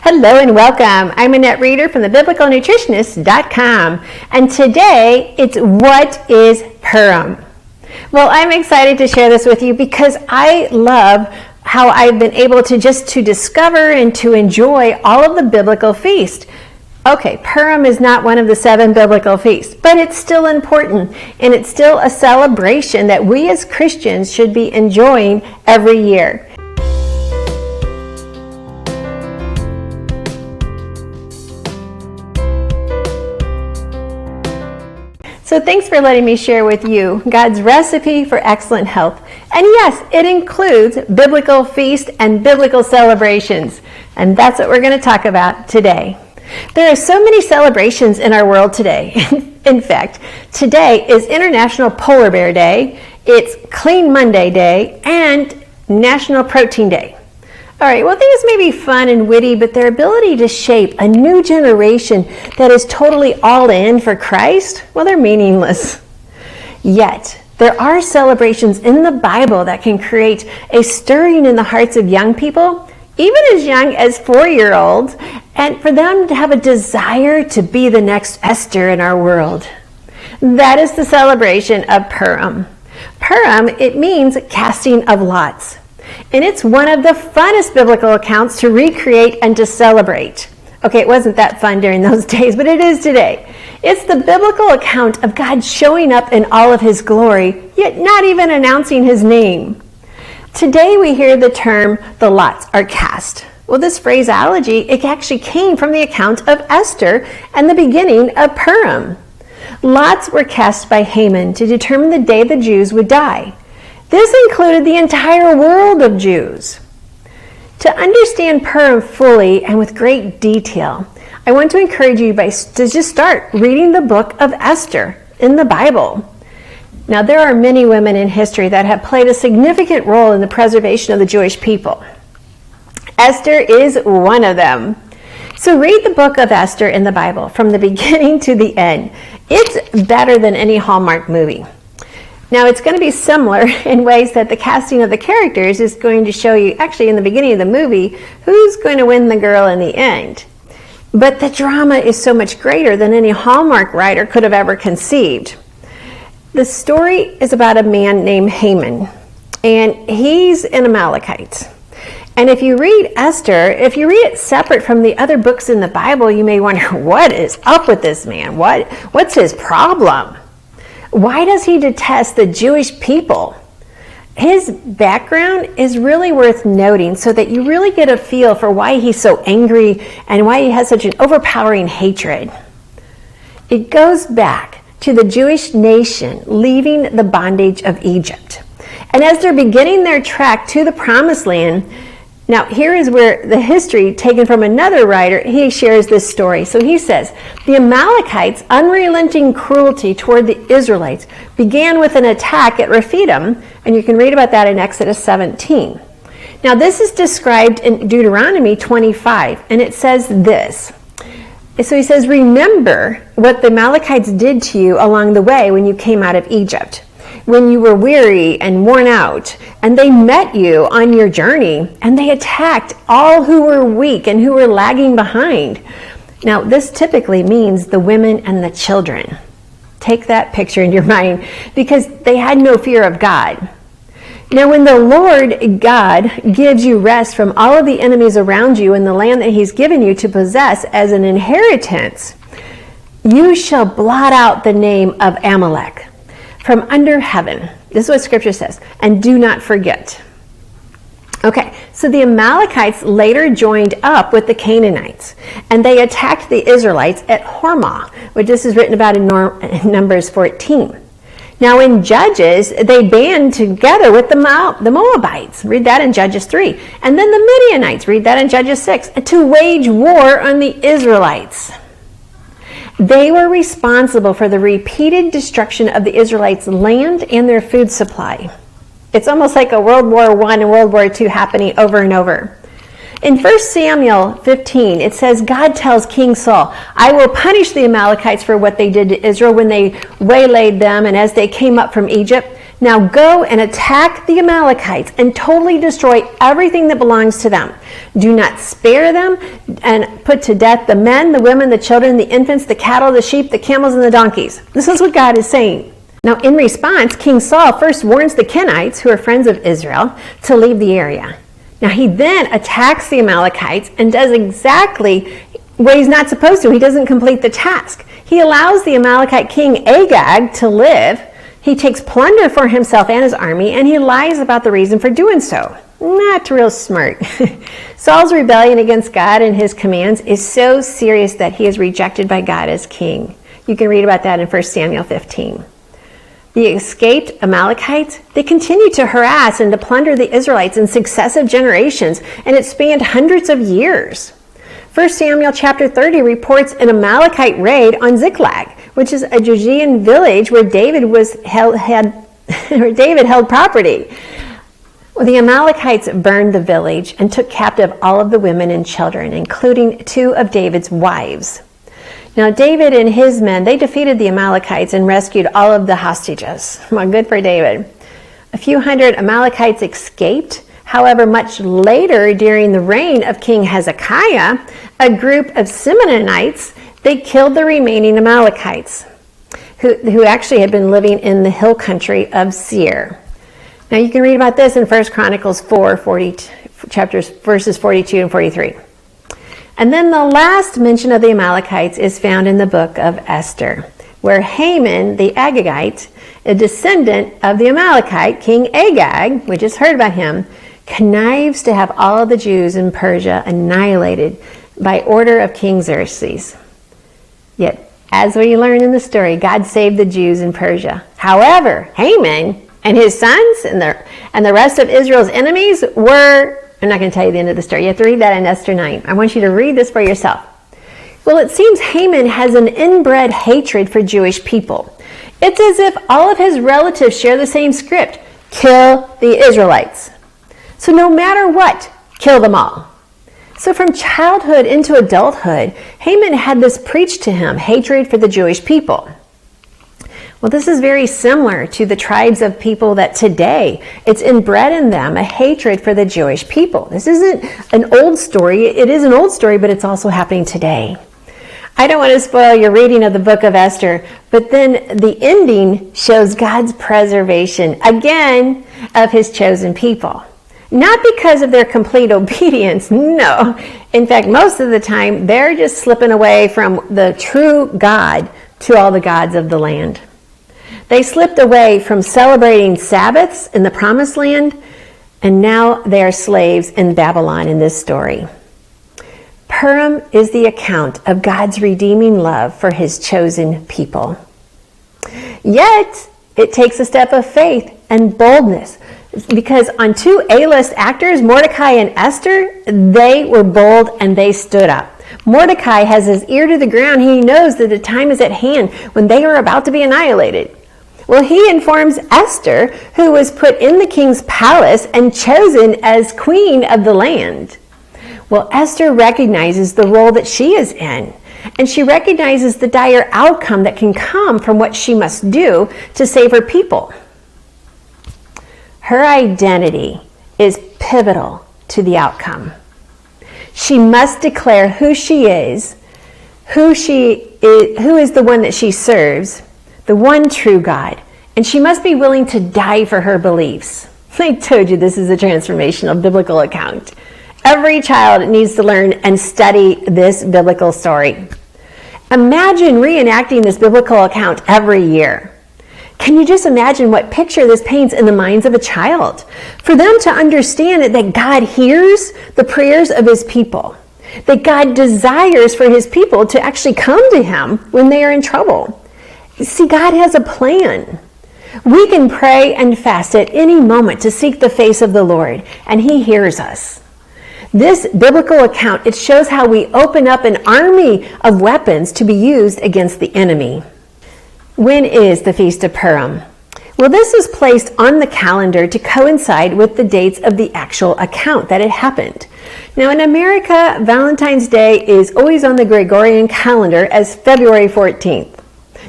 Hello and welcome. I'm Annette Reeder from thebiblicalnutritionist.com, and today it's What is Purim? Well, I'm excited to share this with you because I love how I've been able to discover and to enjoy all of the biblical feasts. Okay, Purim is not one of the 7 biblical feasts, but it's still important, and it's still a celebration that we as Christians should be enjoying every year. So thanks for letting me share with you God's recipe for excellent health. And yes, it includes biblical feasts and biblical celebrations. And that's what we're going to talk about today. There are so many celebrations in our world today. In fact, today is International Polar Bear Day, it's Clean Monday Day, and National Protein Day. All right, well, things may be fun and witty, but their ability to shape a new generation that is totally all in for Christ, well, they're meaningless. Yet, there are celebrations in the Bible that can create a stirring in the hearts of young people, even as young as 4-year-olds, and for them to have a desire to be the next Esther in our world. That is the celebration of Purim. Purim, it means casting of lots. And it's one of the funnest biblical accounts to recreate and to celebrate. Okay, it wasn't that fun during those days, but it is today. It's the biblical account of God showing up in all of his glory, yet not even announcing his name. Today we hear the term, the lots are cast. Well, this phraseology, it actually came from the account of Esther and the beginning of Purim. Lots were cast by Haman to determine the day the Jews would die. This included the entire world of Jews. To understand Purim fully and with great detail, I want to encourage you to just start reading the book of Esther in the Bible. Now, there are many women in history that have played a significant role in the preservation of the Jewish people. Esther is one of them. So read the book of Esther in the Bible from the beginning to the end. It's better than any Hallmark movie. Now, it's going to be similar in ways that the casting of the characters is going to show you, actually in the beginning of the movie, who's going to win the girl in the end. But the drama is so much greater than any Hallmark writer could have ever conceived. The story is about a man named Haman, and he's an Amalekite. And if you read Esther, if you read it separate from the other books in the Bible, you may wonder, what is up with this man? What's his problem? Why does he detest the Jewish people? His background is really worth noting so that you really get a feel for why he's so angry and why he has such an overpowering hatred. It goes back to the Jewish nation leaving the bondage of Egypt. And as they're beginning their trek to the Promised Land, now, here is where the history taken from another writer, he shares this story. So he says, the Amalekites' unrelenting cruelty toward the Israelites began with an attack at Rephidim, and you can read about that in Exodus 17. Now, this is described in Deuteronomy 25, and it says this. So he says, remember what the Amalekites did to you along the way when you came out of Egypt, when you were weary and worn out, and they met you on your journey, and they attacked all who were weak and who were lagging behind. Now, this typically means the women and the children. Take that picture in your mind, because they had no fear of God. Now, when the Lord God gives you rest from all of the enemies around you in the land that he's given you to possess as an inheritance, you shall blot out the name of Amalek from under heaven. This is what Scripture says. And do not forget. Okay, so the Amalekites later joined up with the Canaanites, and they attacked the Israelites at Hormah, which this is written about in Numbers 14. Now in Judges, they band together with the Moabites. Read that in Judges 3. And then the Midianites. Read that in Judges 6. To wage war on the Israelites. They were responsible for the repeated destruction of the Israelites' land and their food supply. It's almost like a World War I and World War II happening over and over. In 1 Samuel 15, it says, God tells King Saul, I will punish the Amalekites for what they did to Israel when they waylaid them and as they came up from Egypt. Now go and attack the Amalekites and totally destroy everything that belongs to them. Do not spare them and put to death the men, the women, the children, the infants, the cattle, the sheep, the camels, and the donkeys. This is what God is saying. Now, in response, King Saul first warns the Kenites, who are friends of Israel, to leave the area. Now, he then attacks the Amalekites and does exactly what he's not supposed to. He doesn't complete the task. He allows the Amalekite king Agag to live. He takes plunder for himself and his army, and he lies about the reason for doing so. Not real smart. Saul's rebellion against God and his commands is so serious that he is rejected by God as king. You can read about that in 1 Samuel 15. The escaped Amalekites, they continued to harass and to plunder the Israelites in successive generations, and it spanned hundreds of years. 1 Samuel chapter 30 reports an Amalekite raid on Ziklag, which is a Judean village where David held property. Well, the Amalekites burned the village and took captive all of the women and children, including 2 of David's wives. Now, David and his men, they defeated the Amalekites and rescued all of the hostages. Well, good for David. A few hundred Amalekites escaped. However, much later, during the reign of King Hezekiah, a group of Simeonites, they killed the remaining Amalekites, who actually had been living in the hill country of Seir. Now, you can read about this in 1 Chronicles 4, verses 42 and 43. And then the last mention of the Amalekites is found in the book of Esther, where Haman, the Agagite, a descendant of the Amalekite, King Agag, we just heard about him, connives to have all of the Jews in Persia annihilated by order of King Xerxes. Yet, as we learn in the story, God saved the Jews in Persia. However, Haman and his sons and the rest of Israel's enemies were... I'm not going to tell you the end of the story. You have to read that in Esther 9. I want you to read this for yourself. Well, it seems Haman has an inbred hatred for Jewish people. It's as if all of his relatives share the same script. Kill the Israelites. So no matter what, kill them all. So from childhood into adulthood, Haman had this preached to him, hatred for the Jewish people. Well, this is very similar to the tribes of people that today, it's inbred in them a hatred for the Jewish people. This isn't an old story. It is an old story, but it's also happening today. I don't want to spoil your reading of the book of Esther, but then the ending shows God's preservation, again, of his chosen people. Not because of their complete obedience, no. In fact, most of the time, they're just slipping away from the true God to all the gods of the land. They slipped away from celebrating Sabbaths in the Promised Land, and now they are slaves in Babylon in this story. Purim is the account of God's redeeming love for his chosen people. Yet, it takes a step of faith and boldness, because on 2 A-list actors, Mordecai and Esther, they were bold and they stood up. Mordecai has his ear to the ground. He knows that the time is at hand when they are about to be annihilated. Well, he informs Esther, who was put in the king's palace and chosen as queen of the land. Well, Esther recognizes the role that she is in, and she recognizes the dire outcome that can come from what she must do to save her people. Her identity is pivotal to the outcome. She must declare who she is, who is the one that she serves, the one true God, and she must be willing to die for her beliefs. I told you this is a transformational biblical account. Every child needs to learn and study this biblical story. Imagine reenacting this biblical account every year. Can you just imagine what picture this paints in the minds of a child? For them to understand that God hears the prayers of his people, that God desires for his people to actually come to him when they are in trouble. See, God has a plan. We can pray and fast at any moment to seek the face of the Lord, and he hears us. This biblical account, it shows how we open up an army of weapons to be used against the enemy. When is the Feast of Purim? Well, this is placed on the calendar to coincide with the dates of the actual account that it happened. Now, in America, Valentine's Day is always on the Gregorian calendar as February 14th.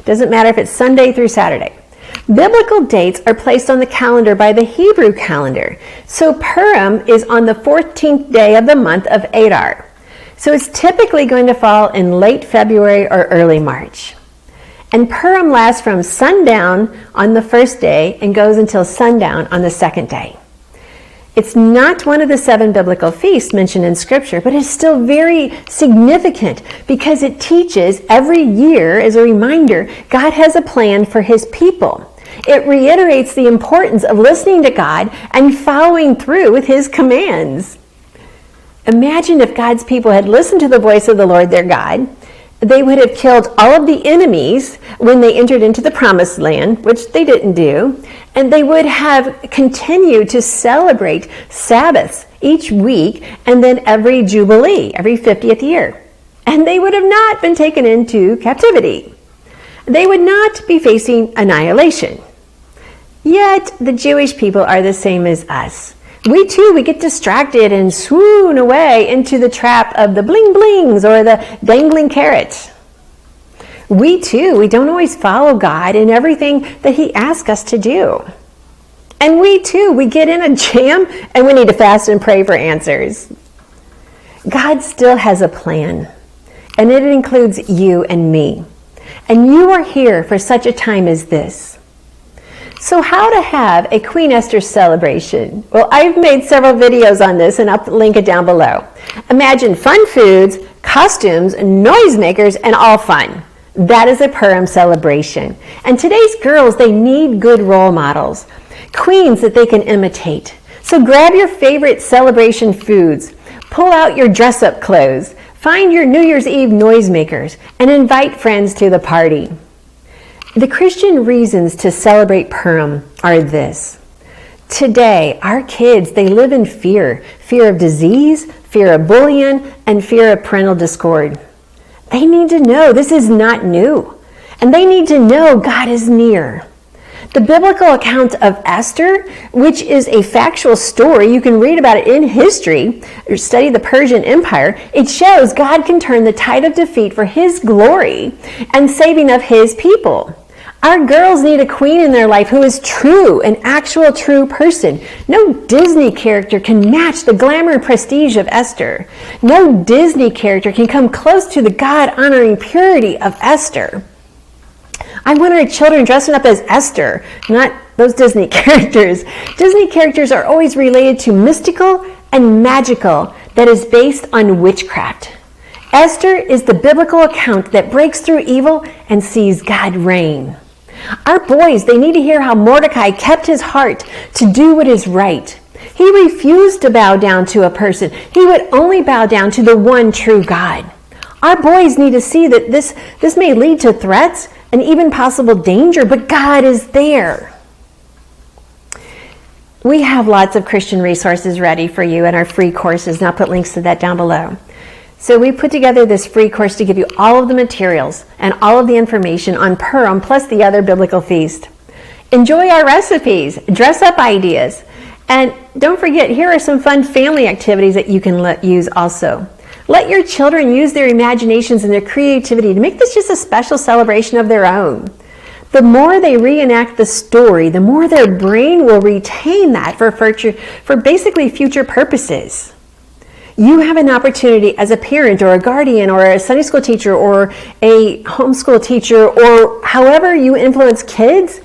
Doesn't matter if it's Sunday through Saturday. Biblical dates are placed on the calendar by the Hebrew calendar. So Purim is on the 14th day of the month of Adar. So it's typically going to fall in late February or early March. And Purim lasts from sundown on the first day and goes until sundown on the second day. It's not one of the 7 biblical feasts mentioned in Scripture, but it's still very significant because it teaches every year as a reminder God has a plan for His people. It reiterates the importance of listening to God and following through with His commands. Imagine if God's people had listened to the voice of the Lord their God. They would have killed all of the enemies when they entered into the promised land, which they didn't do, and they would have continued to celebrate Sabbaths each week and then every Jubilee, every 50th year. And they would have not been taken into captivity. They would not be facing annihilation. Yet the Jewish people are the same as us. We get distracted and swoon away into the trap of the bling blings or the dangling carrots. We don't always follow God in everything that He asks us to do. And we get in a jam and we need to fast and pray for answers. God still has a plan, and it includes you and me. And you are here for such a time as this. So how to have a Queen Esther celebration? Well, I've made several videos on this and I'll link it down below. Imagine fun foods, costumes, noisemakers, and all fun. That is a Purim celebration. And today's girls, they need good role models, queens that they can imitate. So grab your favorite celebration foods, pull out your dress-up clothes, find your New Year's Eve noisemakers, and invite friends to the party. The Christian reasons to celebrate Purim are this. Today, our kids, they live in fear of disease, fear of bullying, and fear of parental discord. They need to know this is not new, and they need to know God is near. The biblical account of Esther, which is a factual story, you can read about it in history, or study the Persian Empire, it shows God can turn the tide of defeat for His glory and saving of His people. Our girls need a queen in their life who is true, an actual true person. No Disney character can match the glamour and prestige of Esther. No Disney character can come close to the God-honoring purity of Esther. I want our children dressing up as Esther, not those Disney characters. Disney characters are always related to mystical and magical that is based on witchcraft. Esther is the biblical account that breaks through evil and sees God reign. Our boys, they need to hear how Mordecai kept his heart to do what is right. He refused to bow down to a person. He would only bow down to the one true God. Our boys need to see that this may lead to threats and even possible danger, but God is there. We have lots of Christian resources ready for you in our free courses, and I'll put links to that down below. So we put together this free course to give you all of the materials and all of the information on Purim plus the other biblical feast. Enjoy our recipes, dress up ideas, and don't forget, here are some fun family activities that you can use also. Let your children use their imaginations and their creativity to make this just a special celebration of their own. The more they reenact the story, the more their brain will retain that for basically future purposes. You have an opportunity as a parent or a guardian or a Sunday school teacher or a homeschool teacher or however you influence kids,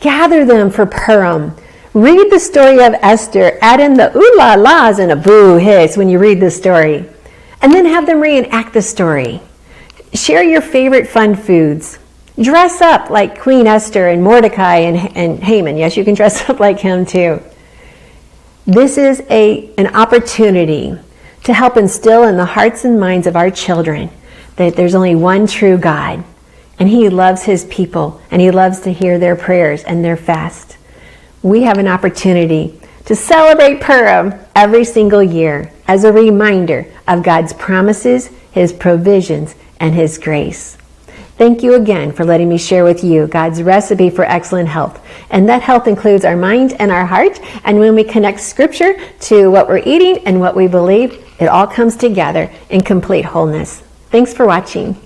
gather them for Purim. Read the story of Esther, add in the ooh-la-las and a boo-hiss when you read the story, and then have them reenact the story. Share your favorite fun foods. Dress up like Queen Esther and Mordecai and Haman. Yes, you can dress up like him too. This is an opportunity to help instill in the hearts and minds of our children that there's only one true God, and He loves His people, and He loves to hear their prayers and their fast. We have an opportunity to celebrate Purim every single year as a reminder of God's promises, His provisions, and His grace. Thank you again for letting me share with you God's recipe for excellent health. And that health includes our mind and our heart. And when we connect Scripture to what we're eating and what we believe, it all comes together in complete wholeness. Thanks for watching.